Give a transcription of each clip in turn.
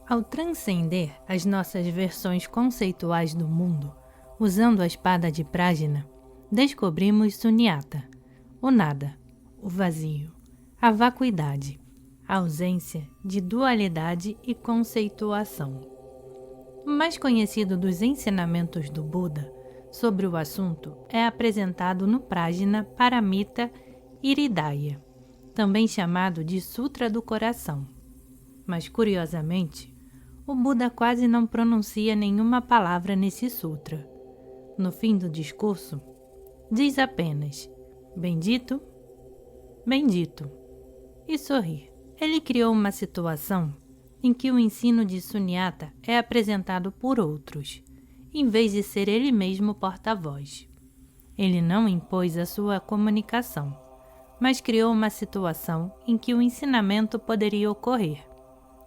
Ao transcender as nossas versões conceituais do mundo, usando a espada de Prajna, descobrimos Sunyata, o nada, o vazio, a vacuidade, a ausência de dualidade e conceituação. O mais conhecido dos ensinamentos do Buda sobre o assunto é apresentado no Prajna Paramita Iridaya, também chamado de Sutra do Coração. Mas, curiosamente, o Buda quase não pronuncia nenhuma palavra nesse sutra. No fim do discurso, diz apenas "Bendito, bendito" e sorri. Ele criou uma situação em que o ensino de Sunyata é apresentado por outros, em vez de ser ele mesmo porta-voz. Ele não impôs a sua comunicação, mas criou uma situação em que o ensinamento poderia ocorrer,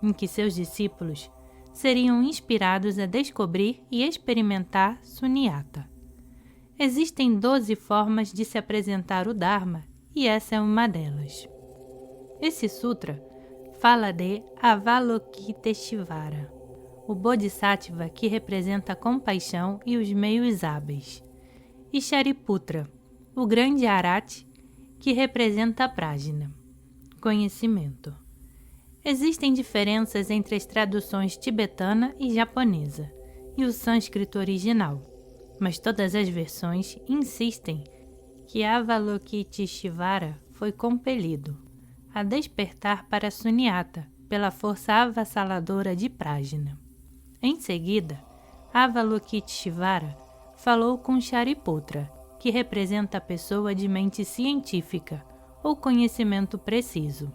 em que seus discípulos seriam inspirados a descobrir e experimentar Sunyata. Existem 12 formas de se apresentar o Dharma e essa é uma delas. Esse sutra fala de Avalokiteshvara, o Bodhisattva que representa a compaixão e os meios hábeis, e Shariputra, o grande Arhat que representa a Prajna, conhecimento. Existem diferenças entre as traduções tibetana e japonesa e o sânscrito original, mas todas as versões insistem que Avalokiteshvara foi compelido a despertar para Sunyata pela força avassaladora de Prajna. Em seguida, Avalokiteshvara falou com Shariputra, que representa a pessoa de mente científica ou conhecimento preciso.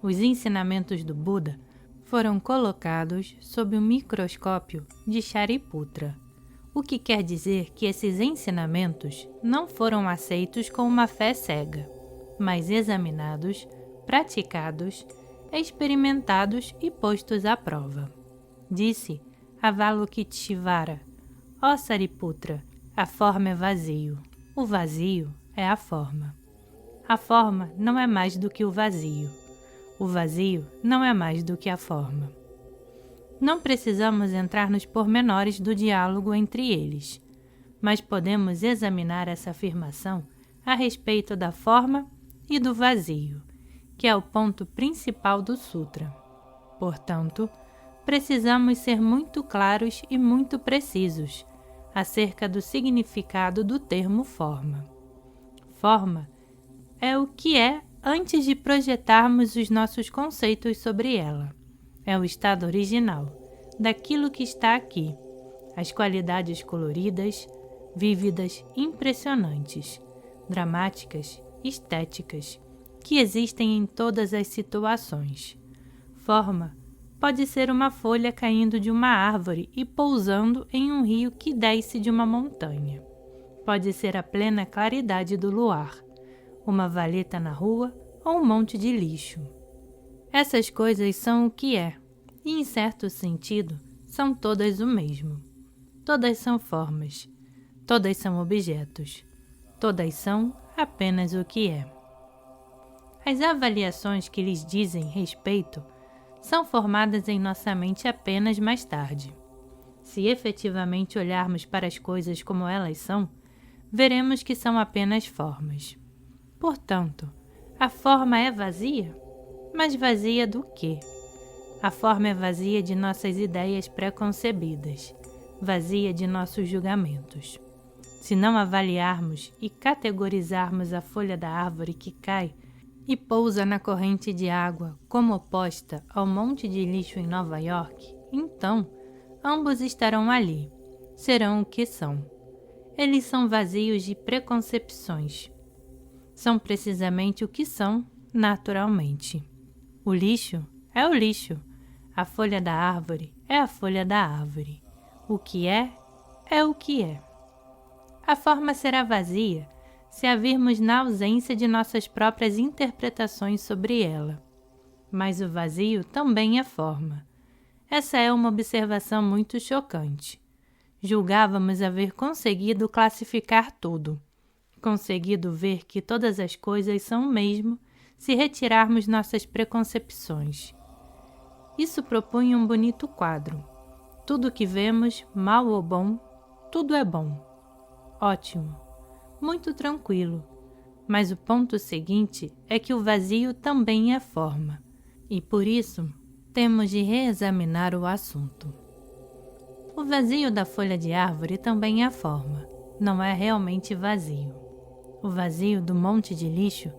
Os ensinamentos do Buda foram colocados sob o microscópio de Shariputra, o que quer dizer que esses ensinamentos não foram aceitos com uma fé cega, mas examinados, praticados, experimentados e postos à prova. Disse Avalokiteshvara: ó Shariputra, a forma é vazio, o vazio é a forma. A forma não é mais do que o vazio. O vazio não é mais do que a forma. Não precisamos entrar nos pormenores do diálogo entre eles, mas podemos examinar essa afirmação a respeito da forma e do vazio, que é o ponto principal do sutra. Portanto, precisamos ser muito claros e muito precisos acerca do significado do termo forma. Forma é o que é antes de projetarmos os nossos conceitos sobre ela. É o estado original, daquilo que está aqui, as qualidades coloridas, vívidas, impressionantes, dramáticas, estéticas, que existem em todas as situações. Forma pode ser uma folha caindo de uma árvore e pousando em um rio que desce de uma montanha. Pode ser a plena claridade do luar, uma valeta na rua ou um monte de lixo. Essas coisas são o que é, e em certo sentido, são todas o mesmo. Todas são formas, todas são objetos, todas são apenas o que é. As avaliações que lhes dizem respeito são formadas em nossa mente apenas mais tarde. Se efetivamente olharmos para as coisas como elas são, veremos que são apenas formas. Portanto, a forma é vazia? Mas vazia do quê? A forma é vazia de nossas ideias pré-concebidas, vazia de nossos julgamentos. Se não avaliarmos e categorizarmos a folha da árvore que cai e pousa na corrente de água como oposta ao monte de lixo em Nova York, então ambos estarão ali, serão o que são. Eles são vazios de preconcepções. São precisamente o que são naturalmente. O lixo é o lixo. A folha da árvore é a folha da árvore. O que é o que é. A forma será vazia se a virmos na ausência de nossas próprias interpretações sobre ela. Mas o vazio também é forma. Essa é uma observação muito chocante. Julgávamos haver conseguido classificar tudo, conseguido ver que todas as coisas são o mesmo se retirarmos nossas preconcepções. Isso propunha um bonito quadro. Tudo que vemos, mal ou bom, tudo é bom. Ótimo. Muito tranquilo. Mas o ponto seguinte é que o vazio também é forma. E por isso, temos de reexaminar o assunto. O vazio da folha de árvore também é forma. Não é realmente vazio. O vazio do monte de lixo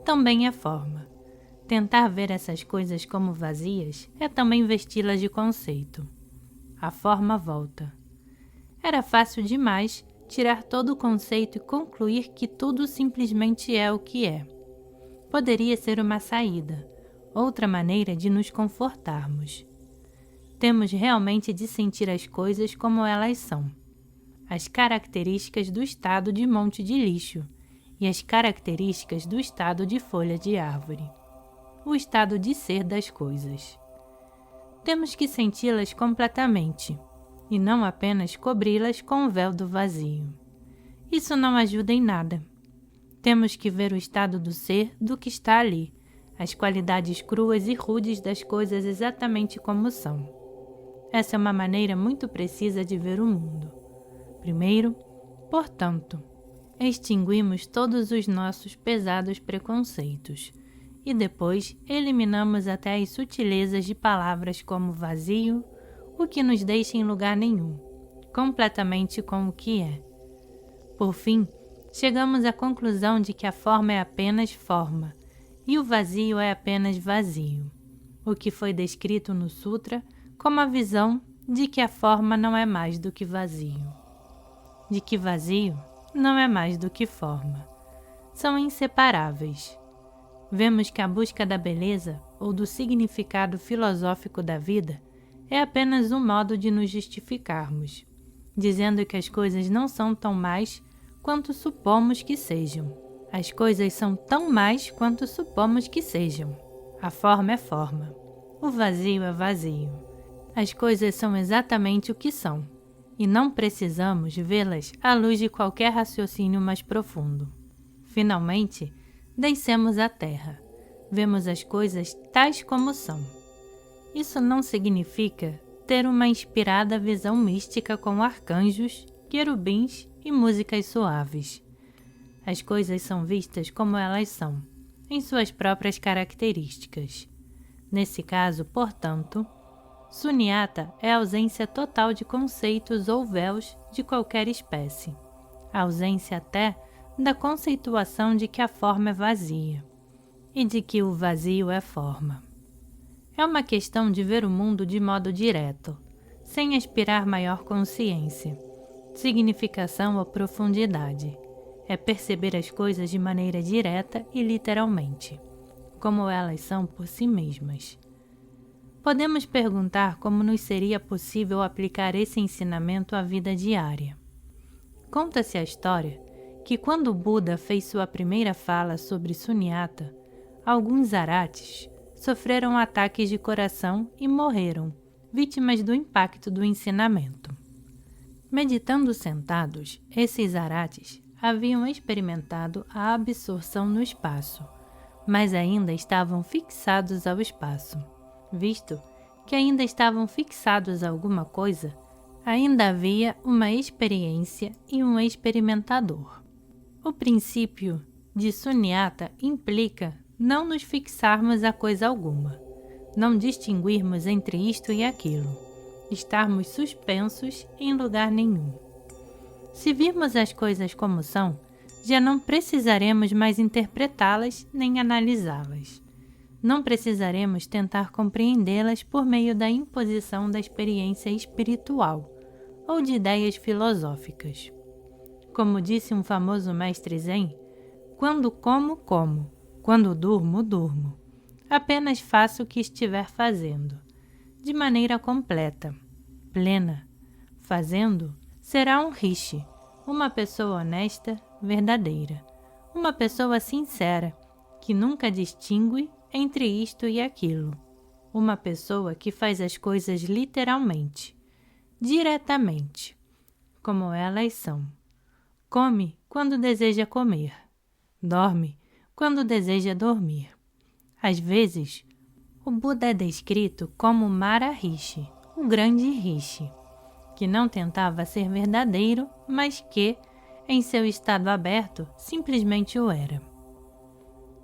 também é forma. Tentar ver essas coisas como vazias é também vesti-las de conceito. A forma volta. Era fácil demais tirar todo o conceito e concluir que tudo simplesmente é o que é. Poderia ser uma saída, outra maneira de nos confortarmos. Temos realmente de sentir as coisas como elas são. As características do estado de monte de lixo e as características do estado de folha de árvore. O estado de ser das coisas. Temos que senti-las completamente, e não apenas cobri-las com o véu do vazio. Isso não ajuda em nada. Temos que ver o estado do ser do que está ali, as qualidades cruas e rudes das coisas exatamente como são. Essa é uma maneira muito precisa de ver o mundo. Primeiro, portanto, extinguimos todos os nossos pesados preconceitos, e depois eliminamos até as sutilezas de palavras como vazio, o que nos deixa em lugar nenhum, completamente com o que é. Por fim, chegamos à conclusão de que a forma é apenas forma, e o vazio é apenas vazio, o que foi descrito no Sutra como a visão de que a forma não é mais do que vazio, de que vazio não é mais do que forma. São inseparáveis. Vemos que a busca da beleza ou do significado filosófico da vida é apenas um modo de nos justificarmos, dizendo que as coisas não são tão mais quanto supomos que sejam. As coisas são tão mais quanto supomos que sejam. A forma é forma. O vazio é vazio. As coisas são exatamente o que são, e não precisamos vê-las à luz de qualquer raciocínio mais profundo. Finalmente, descemos à terra. Vemos as coisas tais como são. Isso não significa ter uma inspirada visão mística com arcanjos, querubins e músicas suaves. As coisas são vistas como elas são, em suas próprias características. Nesse caso, portanto, sunyata é a ausência total de conceitos ou véus de qualquer espécie. A ausência até da conceituação de que a forma é vazia e de que o vazio é forma. É uma questão de ver o mundo de modo direto, sem aspirar maior consciência, significação ou profundidade. É perceber as coisas de maneira direta e literalmente, como elas são por si mesmas. Podemos perguntar como nos seria possível aplicar esse ensinamento à vida diária. Conta-se a história que quando Buda fez sua primeira fala sobre sunyata, alguns arates sofreram ataques de coração e morreram, vítimas do impacto do ensinamento. Meditando sentados, esses arates haviam experimentado a absorção no espaço, mas ainda estavam fixados ao espaço. Visto que ainda estavam fixados a alguma coisa, ainda havia uma experiência e um experimentador. O princípio de sunyata implica não nos fixarmos a coisa alguma, não distinguirmos entre isto e aquilo, estarmos suspensos em lugar nenhum. Se virmos as coisas como são, já não precisaremos mais interpretá-las nem analisá-las. Não precisaremos tentar compreendê-las por meio da imposição da experiência espiritual ou de ideias filosóficas. Como disse um famoso mestre Zen, quando como, como, quando durmo, durmo. Apenas faço o que estiver fazendo, de maneira completa, plena. Fazendo, será um rishi, uma pessoa honesta, verdadeira, uma pessoa sincera, que nunca distingue entre isto e aquilo, uma pessoa que faz as coisas literalmente, diretamente, como elas são. Come quando deseja comer, dorme quando deseja dormir. Às vezes, O Buda é descrito como Maharishi, o grande rishi, que não tentava ser verdadeiro, mas que, em seu estado aberto, simplesmente o era.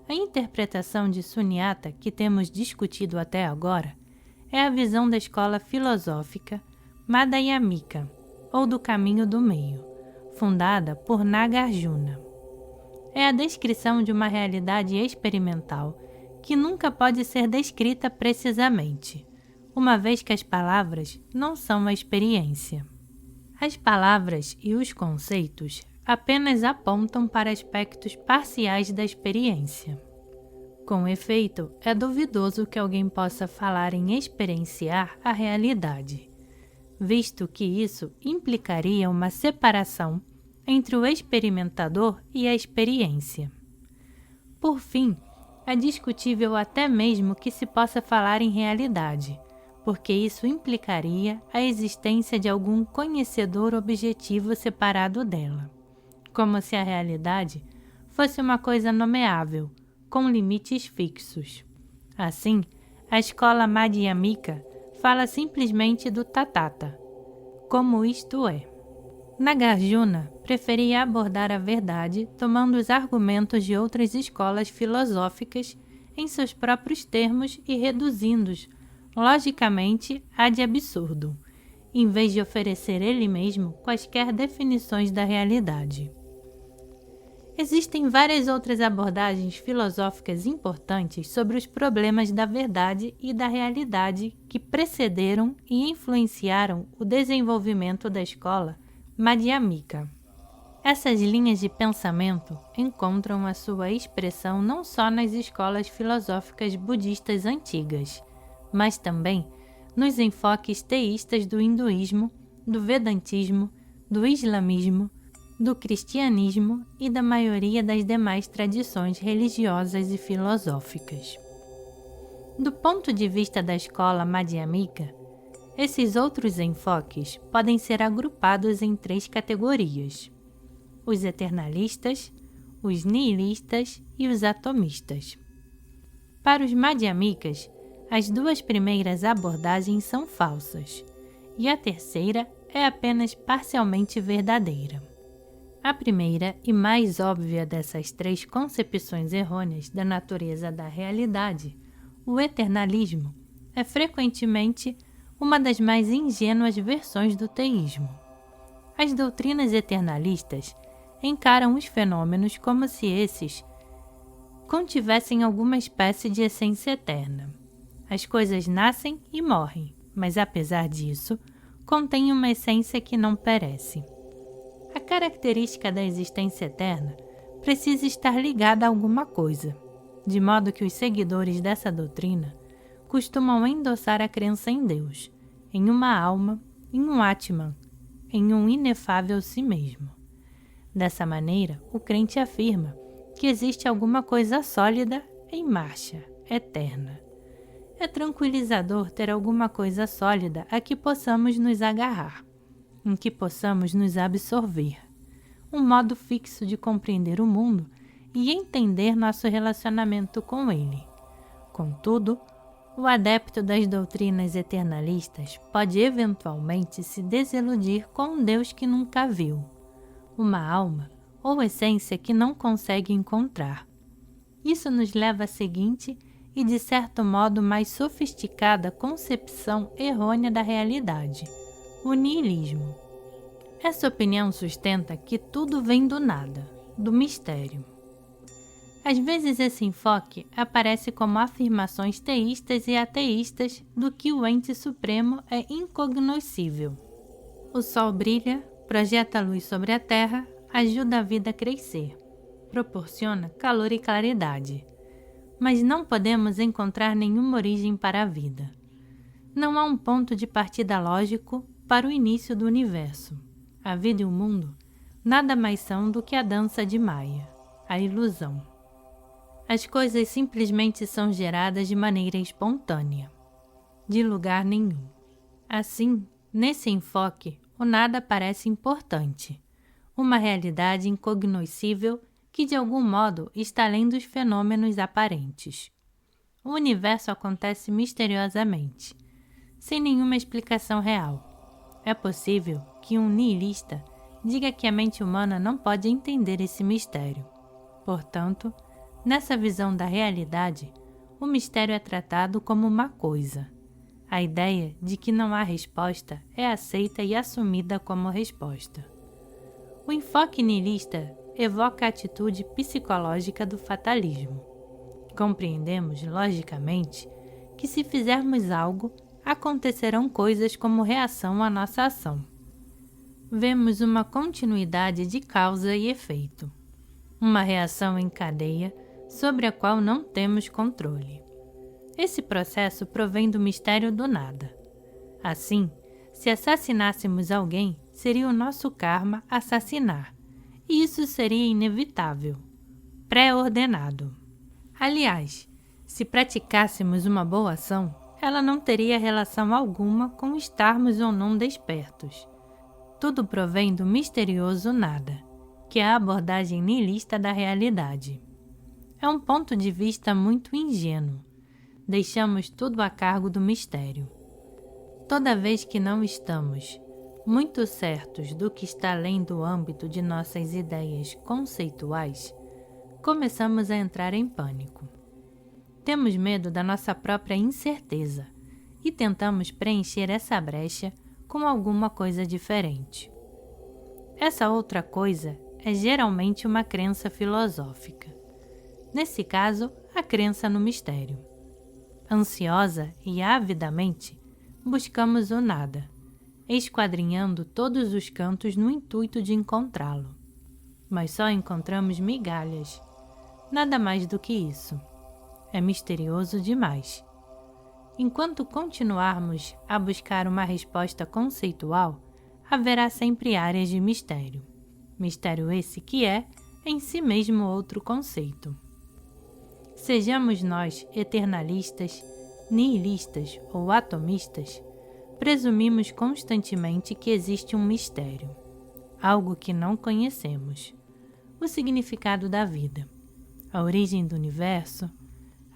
A interpretação de Sunyata que temos discutido até agora é a visão da escola filosófica Madhyamika, ou do caminho do meio, fundada por Nagarjuna. É a descrição de uma realidade experimental que nunca pode ser descrita precisamente, uma vez que as palavras não são a experiência. As palavras e os conceitos apenas apontam para aspectos parciais da experiência. Com efeito, é duvidoso que alguém possa falar em experienciar a realidade, visto que isso implicaria uma separação entre o experimentador e a experiência. Por fim, é discutível até mesmo que se possa falar em realidade, porque isso implicaria a existência de algum conhecedor objetivo separado dela, como se a realidade fosse uma coisa nomeável, com limites fixos. Assim, a escola Madhyamika fala simplesmente do Tathata, como isto é. Nagarjuna preferia abordar a verdade tomando os argumentos de outras escolas filosóficas em seus próprios termos e reduzindo-os, logicamente, a de absurdo, em vez de oferecer ele mesmo quaisquer definições da realidade. Existem várias outras abordagens filosóficas importantes sobre os problemas da verdade e da realidade que precederam e influenciaram o desenvolvimento da escola Madhyamika. Essas linhas de pensamento encontram a sua expressão não só nas escolas filosóficas budistas antigas, mas também nos enfoques teístas do hinduísmo, do vedantismo, do islamismo, do cristianismo e da maioria das demais tradições religiosas e filosóficas. Do ponto de vista da escola Madhyamika, esses outros enfoques podem ser agrupados em 3 categorias: os eternalistas, os nihilistas e os atomistas. Para os Madhyamikas, as 2 primeiras abordagens são falsas, e a terceira é apenas parcialmente verdadeira. A primeira e mais óbvia dessas 3 concepções errôneas da natureza da realidade, o eternalismo, é frequentemente uma das mais ingênuas versões do teísmo. As doutrinas eternalistas encaram os fenômenos como se esses contivessem alguma espécie de essência eterna. As coisas nascem e morrem, mas apesar disso, contêm uma essência que não perece. A característica da existência eterna precisa estar ligada a alguma coisa, de modo que os seguidores dessa doutrina costumam endossar a crença em Deus, em uma alma, em um Atman, em um inefável si mesmo. Dessa maneira, o crente afirma que existe alguma coisa sólida em marcha, eterna. É tranquilizador ter alguma coisa sólida a que possamos nos agarrar, em que possamos nos absorver, um modo fixo de compreender o mundo e entender nosso relacionamento com ele. Contudo, o adepto das doutrinas eternalistas pode eventualmente se desiludir com um Deus que nunca viu, uma alma ou essência que não consegue encontrar. Isso nos leva à seguinte e, de certo modo, mais sofisticada concepção errônea da realidade: o niilismo. Essa opinião sustenta que tudo vem do nada, do mistério. Às vezes esse enfoque aparece como afirmações teístas e ateístas do que o ente supremo é incognoscível. O sol brilha, projeta luz sobre a terra, ajuda a vida a crescer, proporciona calor e claridade. Mas não podemos encontrar nenhuma origem para a vida. Não há um ponto de partida lógico para o início do universo. A vida e o mundo nada mais são do que a dança de Maya, a ilusão. As coisas simplesmente são geradas de maneira espontânea, de lugar nenhum. Assim, nesse enfoque, o nada parece importante, uma realidade incognoscível que de algum modo está além dos fenômenos aparentes. o universo acontece misteriosamente, sem nenhuma explicação real. É possível que um nihilista diga que a mente humana não pode entender esse mistério. Portanto, nessa visão da realidade, o mistério é tratado como uma coisa. A ideia de que não há resposta é aceita e assumida como resposta. O enfoque nihilista evoca a atitude psicológica do fatalismo. Compreendemos, logicamente, que se fizermos algo, acontecerão coisas como reação à nossa ação. Vemos uma continuidade de causa e efeito, uma reação em cadeia sobre a qual não temos controle. Esse processo provém do mistério do nada. Assim, se assassinássemos alguém, seria o nosso karma assassinar, e isso seria inevitável, pré-ordenado. Aliás, se praticássemos uma boa ação, ela não teria relação alguma com estarmos ou não despertos. Tudo provém do misterioso nada, que é a abordagem nihilista da realidade. É um ponto de vista muito ingênuo. Deixamos tudo a cargo do mistério. Toda vez que não estamos muito certos do que está além do âmbito de nossas ideias conceituais, começamos a entrar em pânico. Temos medo da nossa própria incerteza e tentamos preencher essa brecha com alguma coisa diferente. Essa outra coisa é geralmente uma crença filosófica. Nesse caso, a crença no mistério. Ansiosa e avidamente, buscamos o nada, esquadrinhando todos os cantos no intuito de encontrá-lo. Mas só encontramos migalhas, nada mais do que isso. É misterioso demais. Enquanto continuarmos a buscar uma resposta conceitual, haverá sempre áreas de mistério. Mistério esse que é, em si mesmo, outro conceito. Sejamos nós eternalistas, nihilistas ou atomistas, presumimos constantemente que existe um mistério, algo que não conhecemos, o significado da vida, a origem do universo,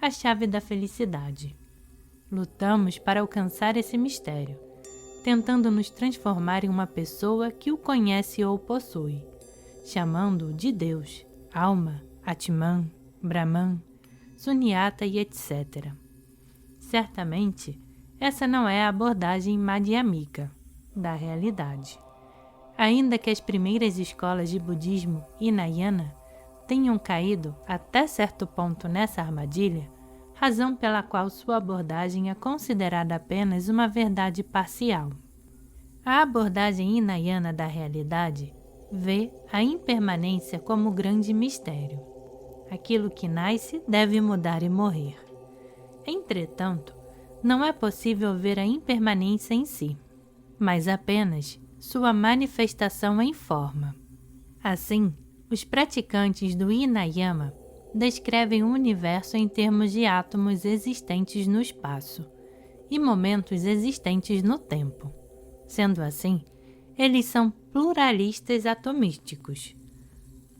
a chave da felicidade. Lutamos para alcançar esse mistério, tentando nos transformar em uma pessoa que o conhece ou possui, chamando-o de Deus, alma, Atman, Brahman, Sunyata e etc. Certamente, essa não é a abordagem madhyamika da realidade. Ainda que as primeiras escolas de budismo Hinayana tenham caído até certo ponto nessa armadilha, razão pela qual sua abordagem é considerada apenas uma verdade parcial. A abordagem Hinayana da realidade vê a impermanência como grande mistério. Aquilo que nasce deve mudar e morrer. Entretanto, não é possível ver a impermanência em si, mas apenas sua manifestação em forma. Assim, os praticantes do Hinayana descrevem o universo em termos de átomos existentes no espaço e momentos existentes no tempo. Sendo assim, eles são pluralistas atomísticos.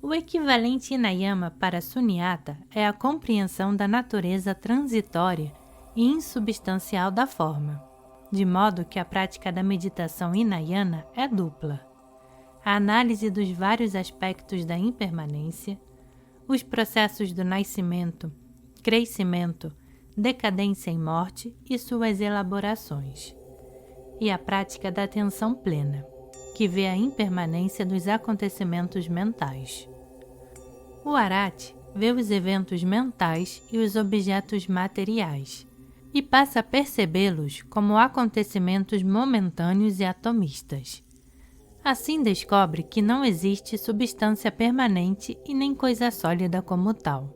O equivalente Hinayana para Sunyata é a compreensão da natureza transitória e insubstancial da forma, de modo que a prática da meditação Hinayana é dupla. A análise dos vários aspectos da impermanência, os processos do nascimento, crescimento, decadência e morte e suas elaborações, e a prática da atenção plena, que vê a impermanência dos acontecimentos mentais. O Arhat vê os eventos mentais e os objetos materiais, e passa a percebê-los como acontecimentos momentâneos e atomistas. Assim descobre que não existe substância permanente e nem coisa sólida como tal.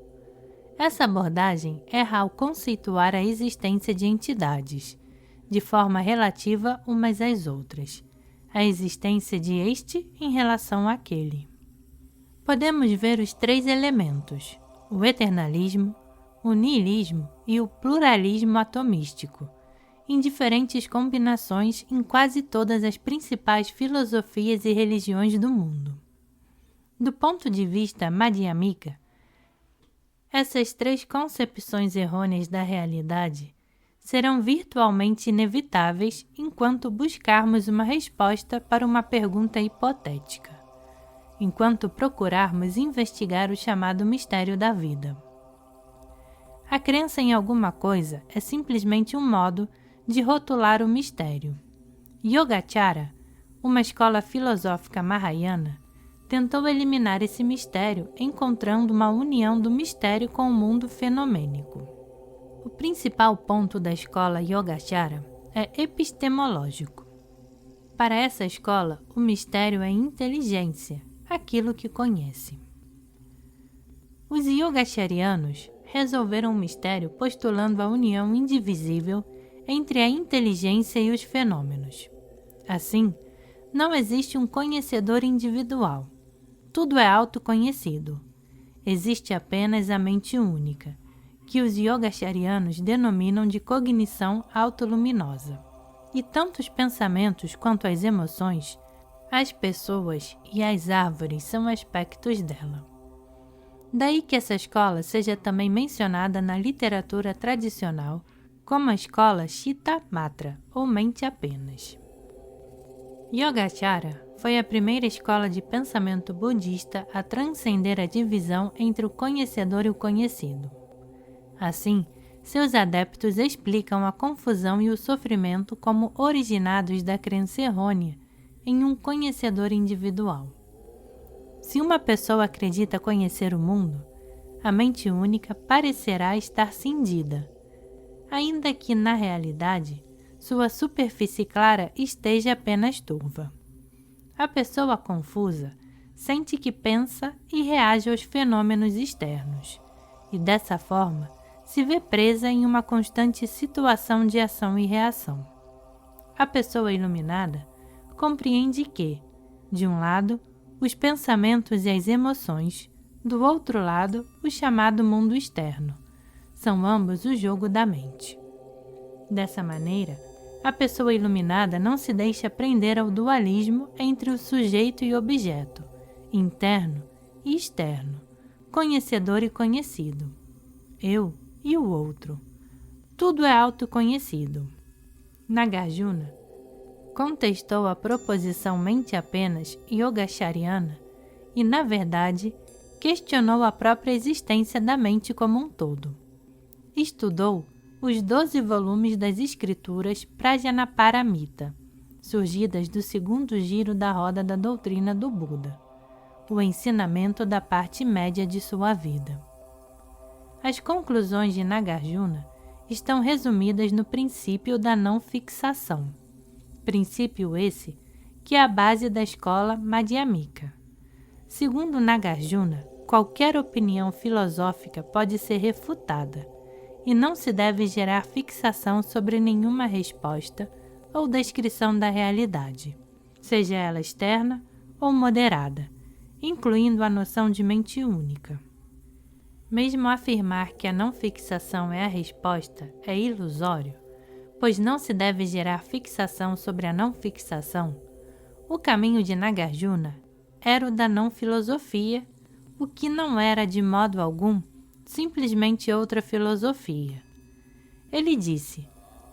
Essa abordagem erra ao conceituar a existência de entidades, de forma relativa umas às outras, a existência de este em relação àquele. Podemos ver os três elementos, o eternalismo, o nihilismo e o pluralismo atomístico, em diferentes combinações em quase todas as principais filosofias e religiões do mundo. Do ponto de vista madhyamika, Essas três concepções errôneas da realidade serão virtualmente inevitáveis enquanto buscarmos uma resposta para uma pergunta hipotética, enquanto procurarmos investigar o chamado mistério da vida. A crença em alguma coisa é simplesmente um modo de rotular o mistério. Yogacara, uma escola filosófica mahayana, tentou eliminar esse mistério encontrando uma união do mistério com o mundo fenomênico. O principal ponto da escola Yogacara é epistemológico. Para essa escola, o mistério é inteligência, aquilo que conhece. Os yogacharianos resolveram o mistério postulando a união indivisível entre a inteligência e os fenômenos. Assim, não existe um conhecedor individual. Tudo é autoconhecido. Existe apenas a mente única, que os yogacharianos denominam de cognição autoluminosa. E tanto os pensamentos quanto as emoções, as pessoas e as árvores são aspectos dela. Daí que essa escola seja também mencionada na literatura tradicional como a escola Chitta Matra, ou mente apenas. Yogacara foi a primeira escola de pensamento budista a transcender a divisão entre o conhecedor e o conhecido. Assim, seus adeptos explicam a confusão e o sofrimento como originados da crença errônea em um conhecedor individual. Se uma pessoa acredita conhecer o mundo, a mente única parecerá estar cindida, ainda que, na realidade, sua superfície clara esteja apenas turva. A pessoa confusa sente que pensa e reage aos fenômenos externos, e dessa forma se vê presa em uma constante situação de ação e reação. A pessoa iluminada compreende que, de um lado, os pensamentos e as emoções, do outro lado, o chamado mundo externo, são ambos o jogo da mente. Dessa maneira, a pessoa iluminada não se deixa prender ao dualismo entre o sujeito e objeto, interno e externo, conhecedor e conhecido, eu e o outro. Tudo é autoconhecido. Nagarjuna contestou a proposição mente apenas yogachariana e, na verdade, questionou a própria existência da mente como um todo. Estudou os 12 volumes das escrituras Prajnaparamita, surgidas do segundo giro da roda da doutrina do Buda, o ensinamento da parte média de sua vida. As conclusões de Nagarjuna estão resumidas no princípio da não fixação, princípio esse que é a base da escola Madhyamika. Segundo Nagarjuna, qualquer opinião filosófica pode ser refutada, e não se deve gerar fixação sobre nenhuma resposta ou descrição da realidade, seja ela externa ou moderada, incluindo a noção de mente única. Mesmo afirmar que a não fixação é a resposta é ilusório, pois não se deve gerar fixação sobre a não fixação, o caminho de Nagarjuna era o da não filosofia, o que não era de modo algum simplesmente outra filosofia. Ele disse: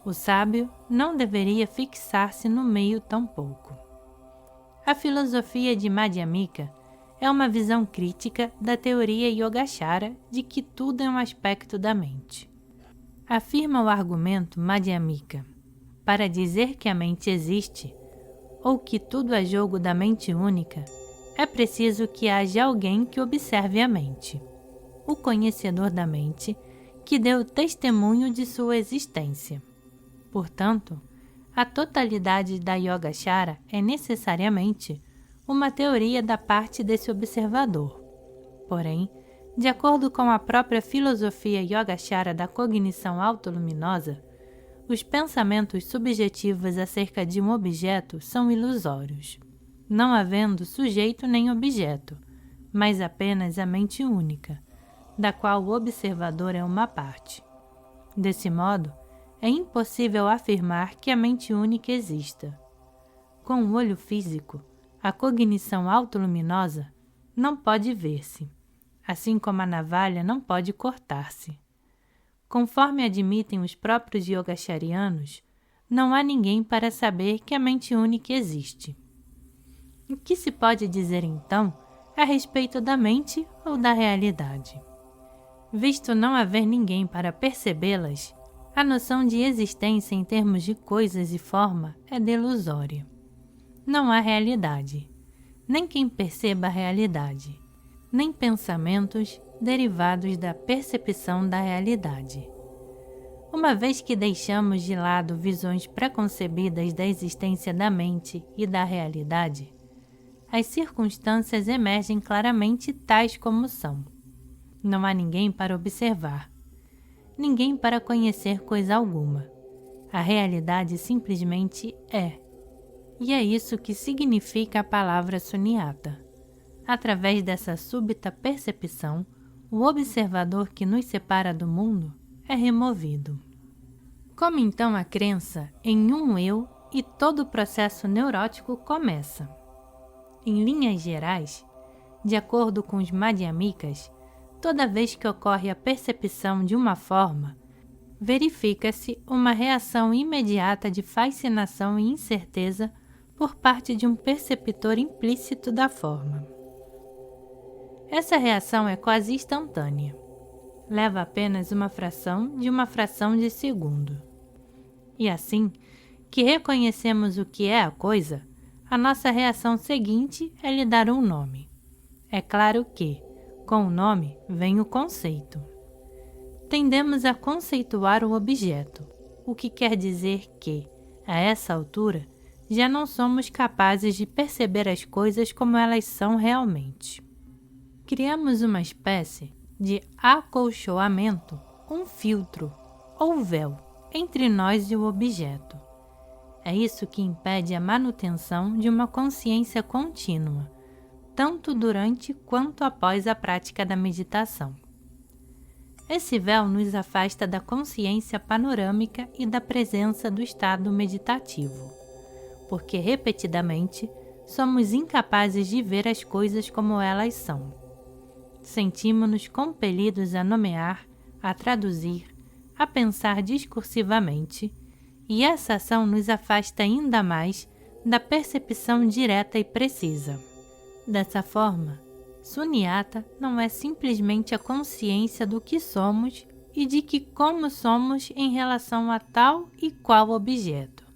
o sábio não deveria fixar-se no meio tampouco. A filosofia de Madhyamika é uma visão crítica da teoria Yogacara de que tudo é um aspecto da mente. Afirma o argumento Madhyamika: para dizer que a mente existe, ou que tudo é jogo da mente única, é preciso que haja alguém que observe a mente, o conhecedor da mente, que deu testemunho de sua existência. Portanto, a totalidade da Yogacara é necessariamente uma teoria da parte desse observador. Porém, de acordo com a própria filosofia Yogacara da cognição autoluminosa, os pensamentos subjetivos acerca de um objeto são ilusórios, não havendo sujeito nem objeto, mas apenas a mente única, da qual o observador é uma parte. Desse modo, é impossível afirmar que a mente única exista. Com o olho físico, a cognição autoluminosa não pode ver-se. assim como a navalha não pode cortar-se. Conforme admitem os próprios yogacharyanos, não há ninguém para saber que a mente única existe. O que se pode dizer então a respeito da mente ou da realidade? Visto não haver ninguém para percebê-las, a noção de existência em termos de coisas e forma é delusória. Não há realidade, nem quem perceba a realidade, nem pensamentos derivados da percepção da realidade. Uma vez que deixamos de lado visões preconcebidas da existência da mente e da realidade, as circunstâncias emergem claramente tais como são. Não há ninguém para observar, ninguém para conhecer coisa alguma. A realidade simplesmente é. E é isso que significa a palavra sunyata. Através dessa súbita percepção, o observador que nos separa do mundo é removido. Como então a crença em um eu e todo o processo neurótico começa? Em linhas gerais, de acordo com os madhyamikas, toda vez que ocorre a percepção de uma forma, verifica-se uma reação imediata de fascinação e incerteza por parte de um perceptor implícito da forma. Essa reação é quase instantânea. Leva apenas uma fração de segundo. E assim que reconhecemos o que é a coisa, a nossa reação seguinte é lhe dar um nome. É claro que, com o nome, vem o conceito. Tendemos a conceituar o objeto, o que quer dizer que, a essa altura, já não somos capazes de perceber as coisas como elas são realmente. Criamos uma espécie de acolchoamento, um filtro ou véu entre nós e o objeto. É isso que impede a manutenção de uma consciência contínua, tanto durante quanto após a prática da meditação. Esse véu nos afasta da consciência panorâmica e da presença do estado meditativo, porque repetidamente somos incapazes de ver as coisas como elas são. Sentimos-nos compelidos a nomear, a traduzir, a pensar discursivamente, e essa ação nos afasta ainda mais da percepção direta e precisa. Dessa forma, sunyata não é simplesmente a consciência do que somos e de que como somos em relação a tal e qual objeto,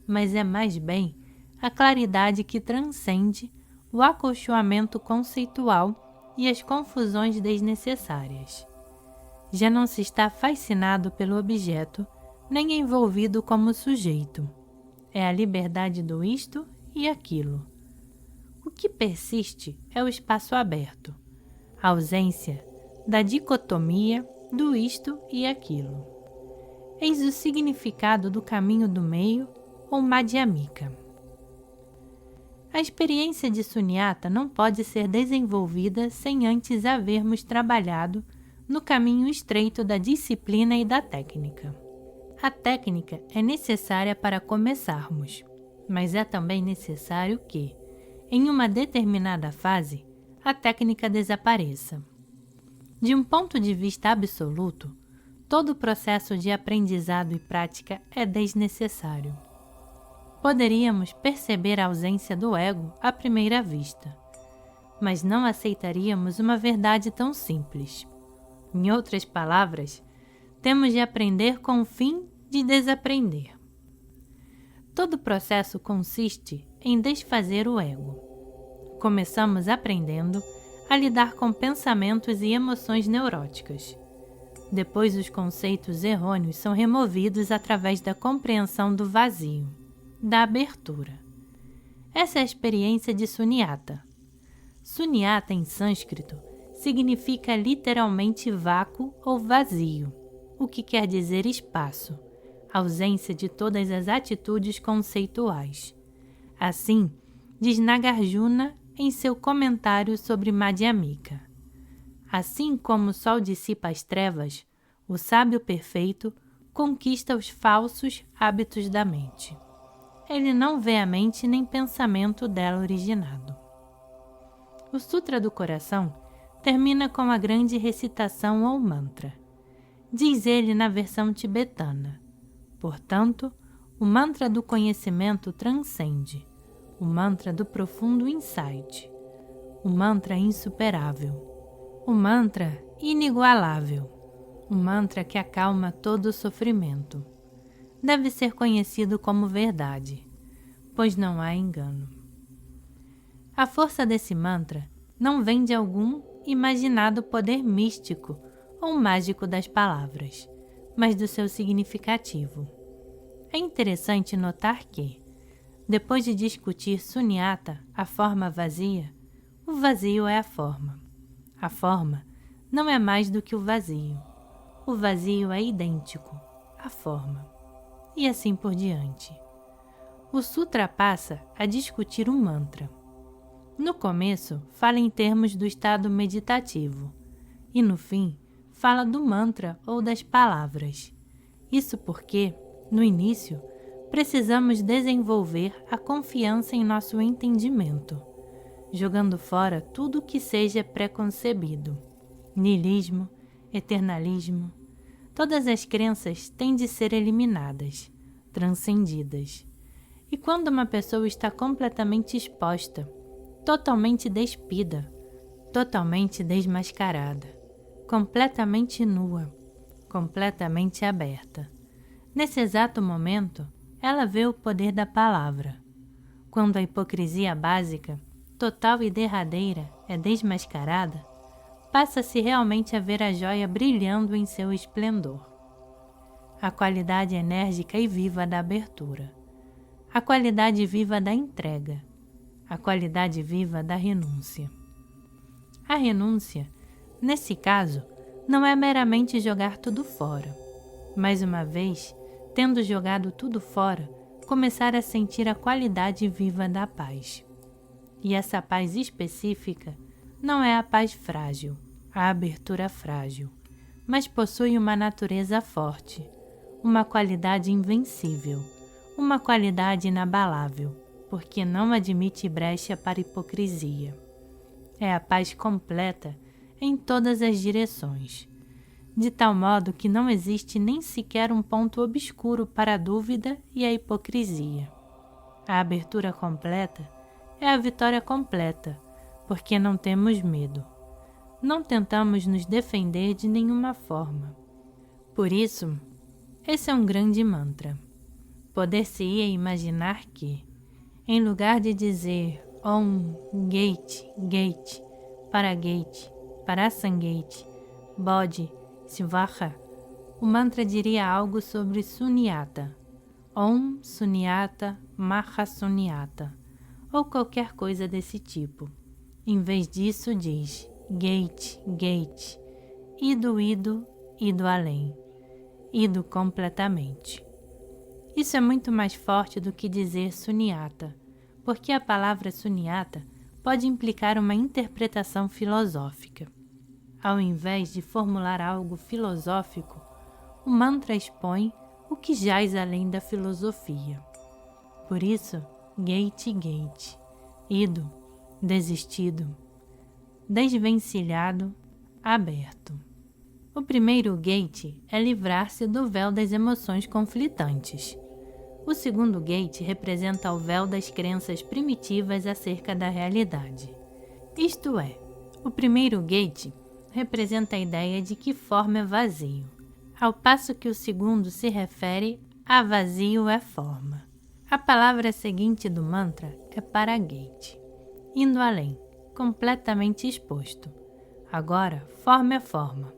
mas é mais bem a claridade que transcende o acolchoamento conceitual e as confusões desnecessárias. Já não se está fascinado pelo objeto, nem envolvido como sujeito. É a liberdade do isto e aquilo. O que persiste é o espaço aberto, a ausência da dicotomia do isto e aquilo. Eis o significado do caminho do meio ou madhyamika. A experiência de sunyata não pode ser desenvolvida sem antes havermos trabalhado no caminho estreito da disciplina e da técnica. A técnica é necessária para começarmos, mas é também necessário que, em uma determinada fase, a técnica desapareça. De um ponto de vista absoluto, todo o processo de aprendizado e prática é desnecessário. Poderíamos perceber a ausência do ego à primeira vista, mas não aceitaríamos uma verdade tão simples. Em outras palavras, temos de aprender com o fim de desaprender. Todo o processo consiste em desfazer o ego. Começamos aprendendo a lidar com pensamentos e emoções neuróticas. Depois, os conceitos errôneos são removidos através da compreensão do vazio, da abertura. Essa é a experiência de sunyata. Sunyata em sânscrito significa literalmente vácuo ou vazio, o que quer dizer espaço, ausência de todas as atitudes conceituais. Assim, diz Nagarjuna em seu comentário sobre Madhyamika. Assim como o sol dissipa as trevas, o sábio perfeito conquista os falsos hábitos da mente. Ele não vê a mente nem pensamento dela originado. O Sutra do Coração termina com a grande recitação ou mantra. Diz ele na versão tibetana: portanto, o mantra do conhecimento transcende, o mantra do profundo insight, o mantra insuperável, o mantra inigualável, o mantra que acalma todo o sofrimento. Deve ser conhecido como verdade, pois não há engano. A força desse mantra não vem de algum imaginado poder místico ou mágico das palavras, mas do seu significativo. É interessante notar que, depois de discutir sunyata, a forma vazia, o vazio é a forma. A forma não é mais do que o vazio. O vazio é idêntico à forma. E assim por diante. O sutra passa a discutir um mantra. No começo, fala em termos do estado meditativo, e no fim, fala do mantra ou das palavras. Isso porque, no início, precisamos desenvolver a confiança em nosso entendimento, jogando fora tudo que seja preconcebido. Niilismo, eternalismo, todas as crenças têm de ser eliminadas, transcendidas. E quando uma pessoa está completamente exposta, totalmente despida, totalmente desmascarada, completamente nua, completamente aberta, nesse exato momento, ela vê o poder da palavra. Quando a hipocrisia básica, total e derradeira, é desmascarada, passa-se realmente a ver a joia brilhando em seu esplendor. A qualidade enérgica e viva da abertura. A qualidade viva da entrega. A qualidade viva da renúncia. A renúncia, nesse caso, não é meramente jogar tudo fora. Mais uma vez, tendo jogado tudo fora, começar a sentir a qualidade viva da paz. E essa paz específica não é a paz frágil, a abertura frágil, mas possui uma natureza forte, uma qualidade invencível, uma qualidade inabalável, porque não admite brecha para hipocrisia. É a paz completa em todas as direções, de tal modo que não existe nem sequer um ponto obscuro para a dúvida e a hipocrisia. A abertura completa é a vitória completa, porque não temos medo. Não tentamos nos defender de nenhuma forma. Por isso, esse é um grande mantra. Poder-se-ia imaginar que, em lugar de dizer Om, Gate, Gate, Parasangate, Bodhi, Svaha, o mantra diria algo sobre Sunyata, Om Sunyata, Maha Sunyata, ou qualquer coisa desse tipo. Em vez disso diz Gate, Gate, ido além, ido completamente. Isso é muito mais forte do que dizer Sunyata, porque a palavra Sunyata pode implicar uma interpretação filosófica. Ao invés de formular algo filosófico, o mantra expõe o que jaz além da filosofia. Por isso, Gate, Gate, ido, desistido, desvencilhado, aberto. O primeiro gate é livrar-se do véu das emoções conflitantes. O segundo gate representa o véu das crenças primitivas acerca da realidade. Isto é, o primeiro gate representa a ideia de que forma é vazio, ao passo que o segundo se refere a vazio é forma. A palavra seguinte do mantra é Paragate, indo além, completamente exposto. Agora, forma é forma.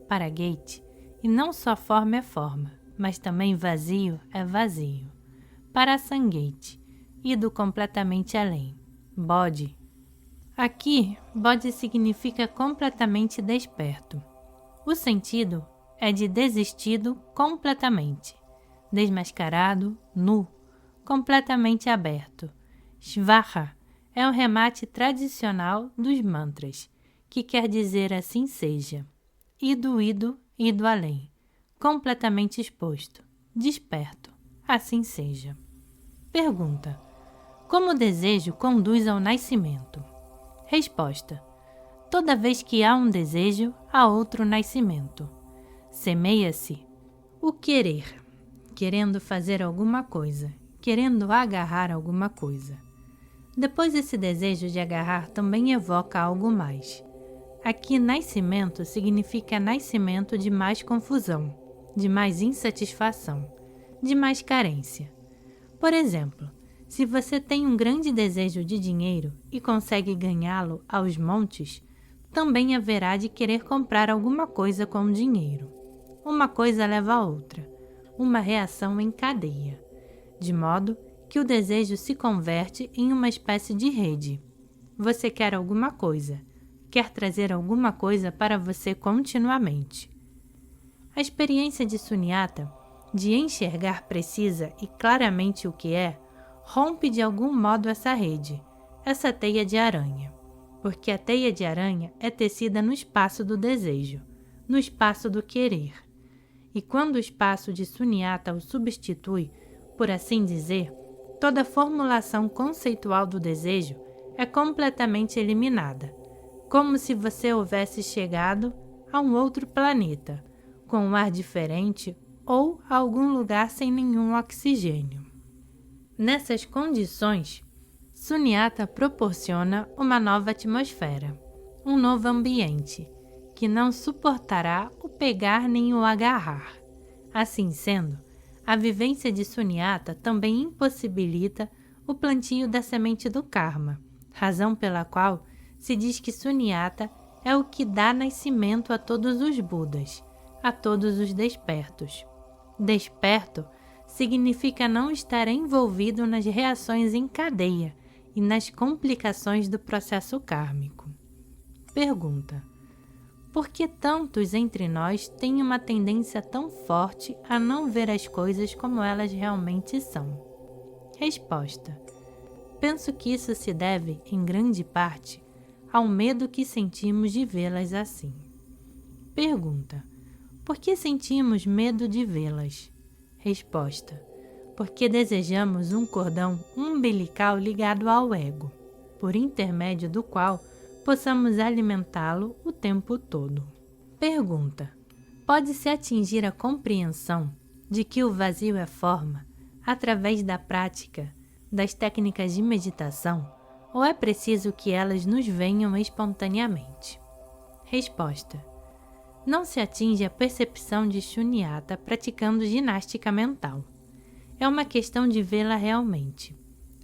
Paragate, e não só forma é forma, mas também vazio é vazio. Parasangate, ido completamente além. Bodhi. Aqui, Bodhi significa completamente desperto. O sentido é de desistido completamente, desmascarado, nu, completamente aberto. Svaha é um remate tradicional dos mantras, que quer dizer assim seja. Ido além, completamente exposto, desperto, assim seja. Pergunta: como o desejo conduz ao nascimento? Resposta: Toda vez que há um desejo, há outro nascimento. Semeia-se o querer, querendo fazer alguma coisa, querendo agarrar alguma coisa. Depois esse desejo de agarrar também evoca algo mais. Aqui nascimento significa nascimento de mais confusão, de mais insatisfação, de mais carência. Por exemplo, se você tem um grande desejo de dinheiro e consegue ganhá-lo aos montes, também haverá de querer comprar alguma coisa com o dinheiro. Uma coisa leva a outra, uma reação em cadeia, de modo que o desejo se converte em uma espécie de rede. Você quer alguma coisa, quer trazer alguma coisa para você continuamente. A experiência de Sunyata, de enxergar precisa e claramente o que é, rompe de algum modo essa rede, essa teia de aranha. Porque a teia de aranha é tecida no espaço do desejo, no espaço do querer. E quando o espaço de Sunyata o substitui, por assim dizer, toda formulação conceitual do desejo é completamente eliminada, como se você houvesse chegado a um outro planeta, com um ar diferente ou a algum lugar sem nenhum oxigênio. Nessas condições, Sunyata proporciona uma nova atmosfera, um novo ambiente, que não suportará o pegar nem o agarrar. Assim sendo, a vivência de Sunyata também impossibilita o plantio da semente do karma, razão pela qual se diz que Sunyata é o que dá nascimento a todos os Budas, a todos os despertos. Desperto significa não estar envolvido nas reações em cadeia e nas complicações do processo kármico. Pergunta: por que tantos entre nós têm uma tendência tão forte a não ver as coisas como elas realmente são? Resposta: penso que isso se deve, em grande parte, ao medo que sentimos de vê-las assim. Pergunta: por que sentimos medo de vê-las? Resposta: porque desejamos um cordão umbilical ligado ao ego, por intermédio do qual possamos alimentá-lo o tempo todo. Pergunta: pode-se atingir a compreensão de que o vazio é forma através da prática das técnicas de meditação, ou é preciso que elas nos venham espontaneamente? Resposta: não se atinge a percepção de Sunyata praticando ginástica mental. É uma questão de vê-la realmente.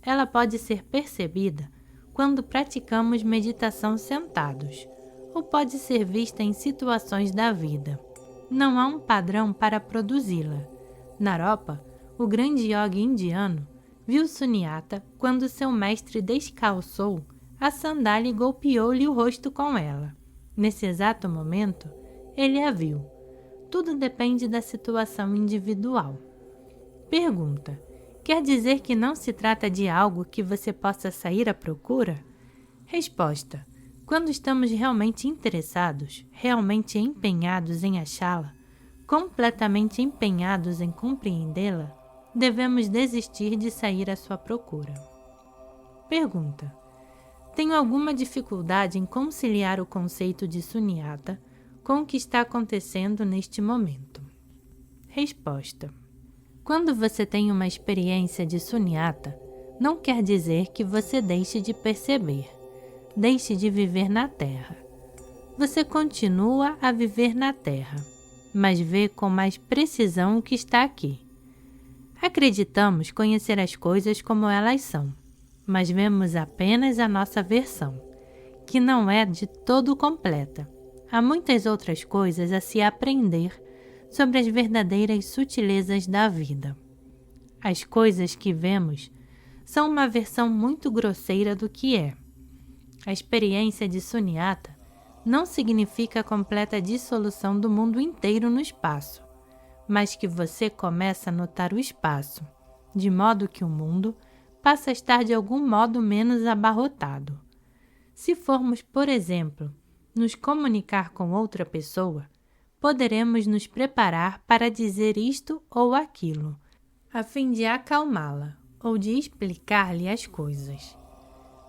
Ela pode ser percebida quando praticamos meditação sentados, ou pode ser vista em situações da vida. Não há um padrão para produzi-la. Naropa, o grande yogi indiano, viu Sunyata quando seu mestre descalçou a sandália e golpeou-lhe o rosto com ela. Nesse exato momento, ele a viu. Tudo depende da situação individual. Pergunta: quer dizer que não se trata de algo que você possa sair à procura? Resposta: quando estamos realmente interessados, realmente empenhados em achá-la, completamente empenhados em compreendê-la, devemos desistir de sair à sua procura. Pergunta: tenho alguma dificuldade em conciliar o conceito de Sunyata com o que está acontecendo neste momento? Resposta: quando você tem uma experiência de Sunyata, não quer dizer que você deixe de perceber, deixe de viver na Terra. Você continua a viver na Terra, mas vê com mais precisão o que está aqui. Acreditamos conhecer as coisas como elas são, mas vemos apenas a nossa versão, que não é de todo completa. Há muitas outras coisas a se aprender sobre as verdadeiras sutilezas da vida. As coisas que vemos são uma versão muito grosseira do que é. A experiência de Sunyata não significa a completa dissolução do mundo inteiro no espaço, mas que você começa a notar o espaço, de modo que o mundo passa a estar de algum modo menos abarrotado. Se formos, por exemplo, nos comunicar com outra pessoa, poderemos nos preparar para dizer isto ou aquilo, a fim de acalmá-la ou de explicar-lhe as coisas.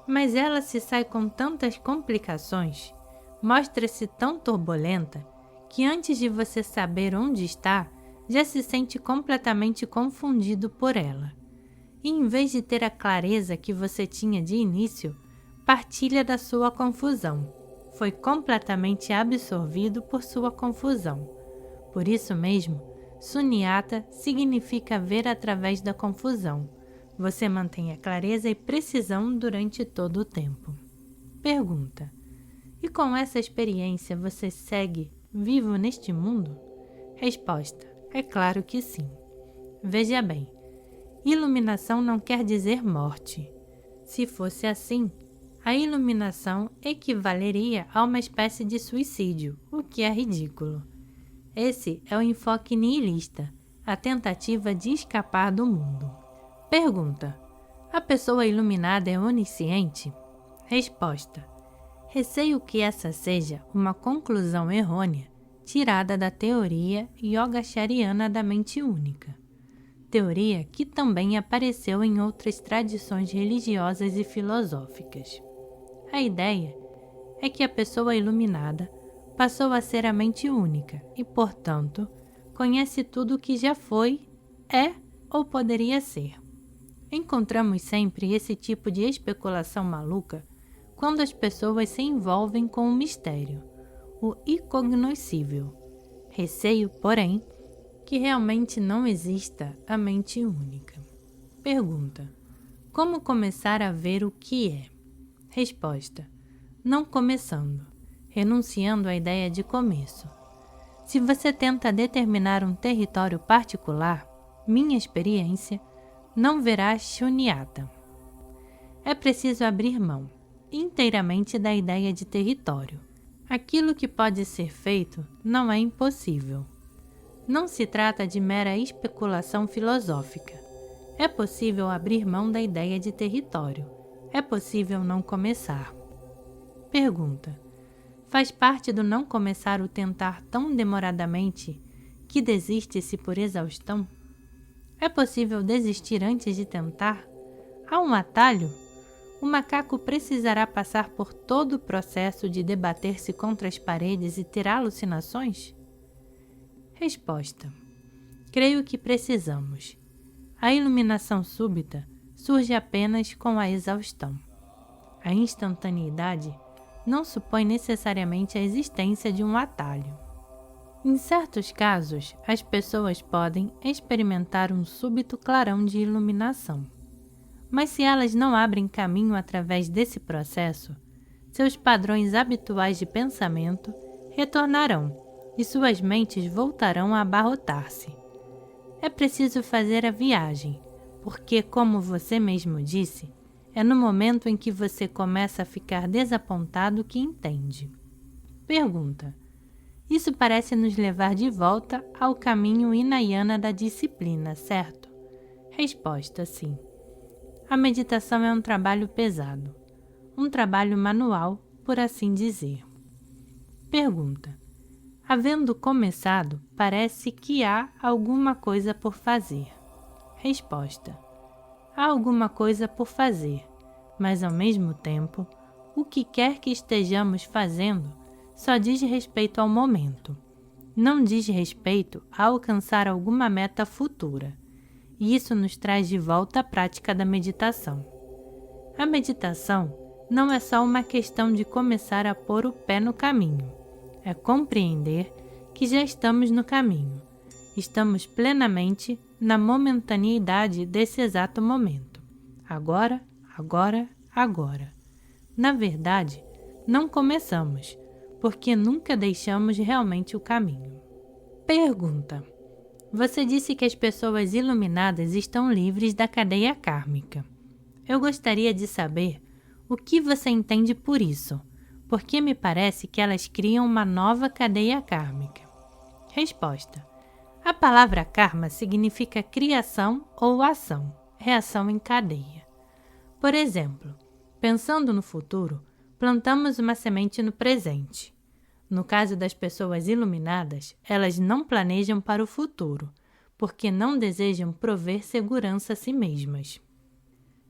Mas ela se sai com tantas complicações, mostra-se tão turbulenta que antes de você saber onde está, já se sente completamente confundido por ela. E em vez de ter a clareza que você tinha de início, partilha da sua confusão. Foi completamente absorvido por sua confusão. Por isso mesmo, Sunyata significa ver através da confusão. Você mantém a clareza e precisão durante todo o tempo. Pergunta: e com essa experiência você segue vivo neste mundo? Resposta: é claro que sim. Veja bem, iluminação não quer dizer morte. Se fosse assim, a iluminação equivaleria a uma espécie de suicídio, o que é ridículo. Esse é o enfoque nihilista, a tentativa de escapar do mundo. Pergunta: a pessoa iluminada é onisciente? Resposta: receio que essa seja uma conclusão errônea tirada da teoria yogacharyiana da mente única. Teoria que também apareceu em outras tradições religiosas e filosóficas. A ideia é que a pessoa iluminada passou a ser a mente única e, portanto, conhece tudo o que já foi, é ou poderia ser. Encontramos sempre esse tipo de especulação maluca quando as pessoas se envolvem com o mistério, o incognoscível. Receio, porém, que realmente não exista a mente única. Pergunta: como começar a ver o que é? Resposta: não começando, renunciando à ideia de começo. Se você tenta determinar um território particular, minha experiência, não verá Shunyata. É preciso abrir mão inteiramente da ideia de território. Aquilo que pode ser feito não é impossível. Não se trata de mera especulação filosófica. É possível abrir mão da ideia de território. É possível não começar. Pergunta: faz parte do não começar o tentar tão demoradamente que desiste-se por exaustão? É possível desistir antes de tentar? Há um atalho? O macaco precisará passar por todo o processo de debater-se contra as paredes e ter alucinações? Resposta: creio que precisamos. A iluminação súbita surge apenas com a exaustão. A instantaneidade não supõe necessariamente a existência de um atalho. Em certos casos, as pessoas podem experimentar um súbito clarão de iluminação. Mas se elas não abrem caminho através desse processo, seus padrões habituais de pensamento retornarão e suas mentes voltarão a abarrotar-se. É preciso fazer a viagem, porque, como você mesmo disse, é no momento em que você começa a ficar desapontado que entende. Pergunta: isso parece nos levar de volta ao caminho hinayana da disciplina, certo? Resposta: sim. A meditação é um trabalho pesado, um trabalho manual, por assim dizer. Pergunta: havendo começado, parece que há alguma coisa por fazer. Resposta: há alguma coisa por fazer, mas ao mesmo tempo, o que quer que estejamos fazendo só diz respeito ao momento. Não diz respeito a alcançar alguma meta futura. E isso nos traz de volta à prática da meditação. A meditação não é só uma questão de começar a pôr o pé no caminho. É compreender que já estamos no caminho. Estamos plenamente na momentaneidade desse exato momento. Agora, agora, agora. Na verdade, não começamos, porque nunca deixamos realmente o caminho. Pergunta: você disse que as pessoas iluminadas estão livres da cadeia kármica. Eu gostaria de saber o que você entende por isso, porque me parece que elas criam uma nova cadeia kármica. Resposta: a palavra karma significa criação ou ação, reação em cadeia. Por exemplo, pensando no futuro, plantamos uma semente no presente. No caso das pessoas iluminadas, elas não planejam para o futuro, porque não desejam prover segurança a si mesmas.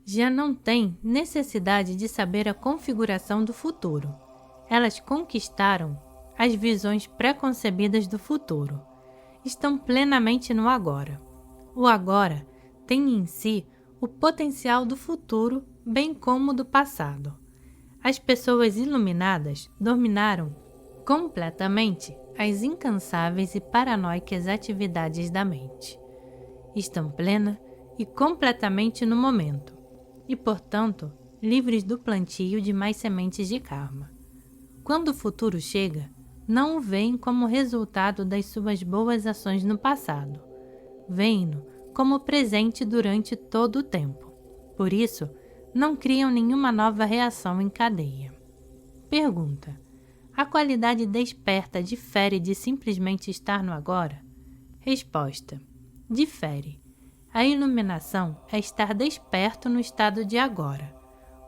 Já não têm necessidade de saber a configuração do futuro. Elas conquistaram as visões preconcebidas do futuro. Estão plenamente no agora. O agora tem em si o potencial do futuro, bem como do passado. As pessoas iluminadas dominaram completamente as incansáveis e paranoicas atividades da mente. Estão plena e completamente no momento, e, portanto, livres do plantio de mais sementes de karma. Quando o futuro chega, não o veem como resultado das suas boas ações no passado. Veem-no como presente durante todo o tempo. Por isso, não criam nenhuma nova reação em cadeia. Pergunta: a qualidade desperta difere de simplesmente estar no agora? Resposta: difere. A iluminação é estar desperto no estado de agora.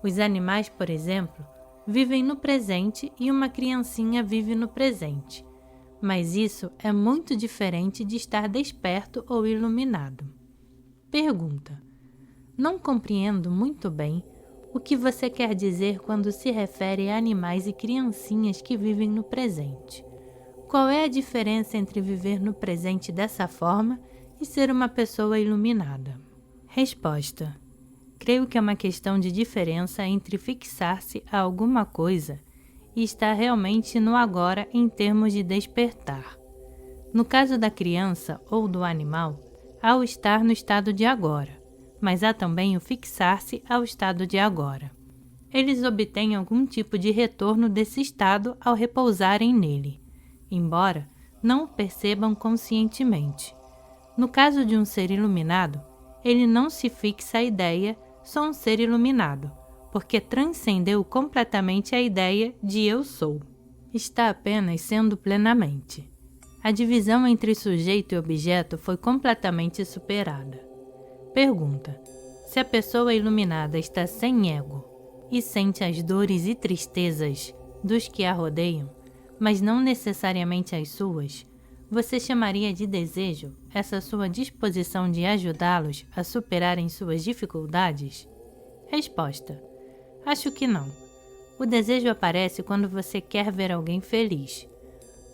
Os animais, por exemplo, vivem no presente e uma criancinha vive no presente. Mas isso é muito diferente de estar desperto ou iluminado. Pergunta: não compreendo muito bem o que você quer dizer quando se refere a animais e criancinhas que vivem no presente. Qual é a diferença entre viver no presente dessa forma e ser uma pessoa iluminada? Resposta: creio que é uma questão de diferença entre fixar-se a alguma coisa e estar realmente no agora em termos de despertar. No caso da criança ou do animal, há o estar no estado de agora, mas há também o fixar-se ao estado de agora. Eles obtêm algum tipo de retorno desse estado ao repousarem nele, embora não o percebam conscientemente. No caso de um ser iluminado, ele não se fixa à ideia sou um ser iluminado, porque transcendeu completamente a ideia de eu sou. Está apenas sendo plenamente. A divisão entre sujeito e objeto foi completamente superada. Pergunta: se a pessoa iluminada está sem ego e sente as dores e tristezas dos que a rodeiam, mas não necessariamente as suas, você chamaria de desejo essa sua disposição de ajudá-los a superarem suas dificuldades? Resposta: acho que não. O desejo aparece quando você quer ver alguém feliz.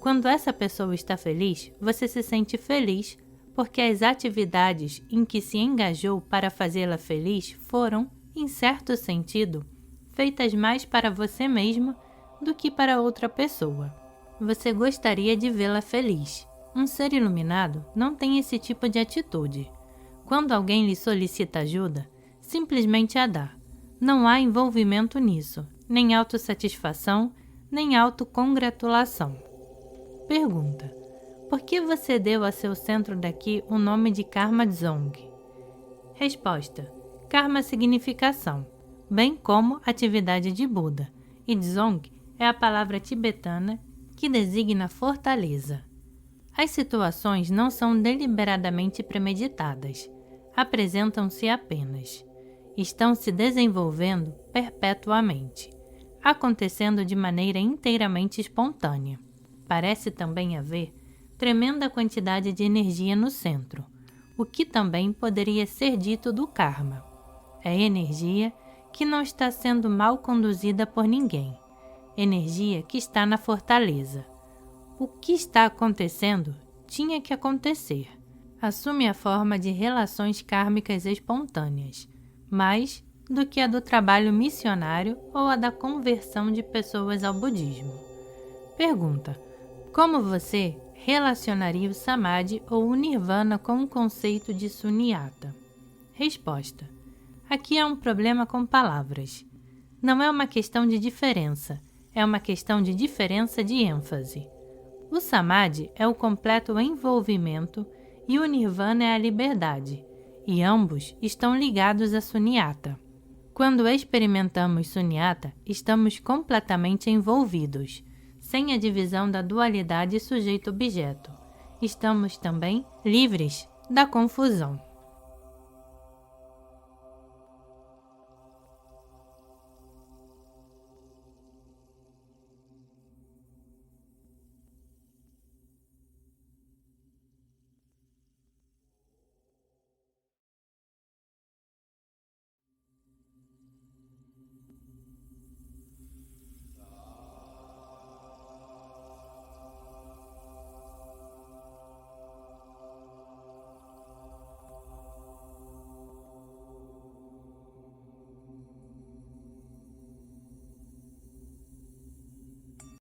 Quando essa pessoa está feliz, você se sente feliz porque as atividades em que se engajou para fazê-la feliz foram, em certo sentido, feitas mais para você mesmo do que para outra pessoa. Você gostaria de vê-la feliz. Um ser iluminado não tem esse tipo de atitude. Quando alguém lhe solicita ajuda, simplesmente a dá. Não há envolvimento nisso, nem autossatisfação, nem autocongratulação. Pergunta: por que você deu a seu centro daqui o nome de Karma Dzong? Resposta: Karma significa ação, bem como atividade de Buda, e Dzong é a palavra tibetana que designa fortaleza. As situações não são deliberadamente premeditadas, apresentam-se apenas. Estão se desenvolvendo perpetuamente, acontecendo de maneira inteiramente espontânea. Parece também haver tremenda quantidade de energia no centro, o que também poderia ser dito do karma. É energia que não está sendo mal conduzida por ninguém, energia que está na fortaleza. O que está acontecendo tinha que acontecer. Assume a forma de relações kármicas espontâneas, mais do que a do trabalho missionário ou a da conversão de pessoas ao budismo. Pergunta: como você relacionaria o Samadhi ou o Nirvana com o conceito de Sunyata? Resposta: aqui há um problema com palavras. Não é uma questão de diferença, é uma questão de diferença de ênfase. O Samadhi é o completo envolvimento e o Nirvana é a liberdade, e ambos estão ligados a Sunyata. Quando experimentamos Sunyata, estamos completamente envolvidos, sem a divisão da dualidade sujeito-objeto. Estamos também livres da confusão.